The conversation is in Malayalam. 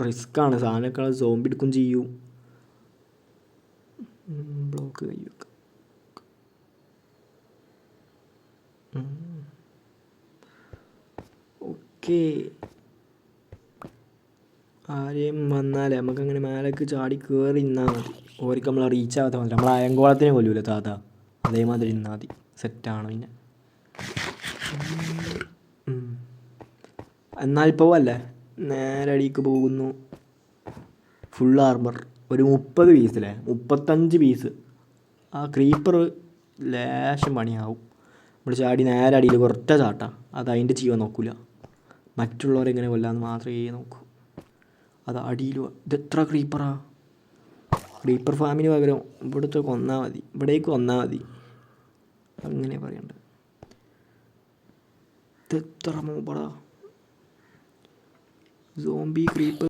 റിസ്ക്കാണ്. സാധനമൊക്കെ സോംബി എടുക്കും ചെയ്യും. ബ്ലോക്ക് കഴിയും. ഓക്കെ, ആരെയും വന്നാലേ നമുക്കങ്ങനെ മേലേക്ക് ചാടി കയറി നിന്നാൽ മതി. ഓർക്ക് നമ്മളെ റീച്ച് ആവാത്ത മതി. നമ്മൾ അയങ്കോളത്തിനെ കൊല്ലൂല താത്ത, അതേമാതിരി നിന്നാൽ മതി. സെറ്റാണ്. പിന്നെ എന്നാൽ പോവല്ലേ, നേരെ അടിക്ക് പോകുന്നു. ഫുൾ ആർമർ ഒരു 30 പീസില്ലേ, 35 പീസ്. ആ ക്രീപ്പർ ലേശം പണിയാവും. നമ്മൾ ചാടി നേരെ അടിയിൽ കുറച്ച ചാട്ടാ, അത് അതിൻ്റെ ജീവൻ നോക്കൂല. മറ്റുള്ളവരെങ്ങനെ കൊല്ലാന്ന് മാത്രമേ നോക്കൂ. അത് അടിയിൽ. ഇതെത്ര ക്രീപ്പറാ? ക്രീപ്പർ ഫാമിന് പകരം ഇവിടുത്തെ കൊന്നാൽ മതി, ഇവിടേക്ക് കൊന്നാൽ മതി. അങ്ങനെ പറയണ്ടത്. ഇതെത്ര മൂപ്പറാ? Zombie creeper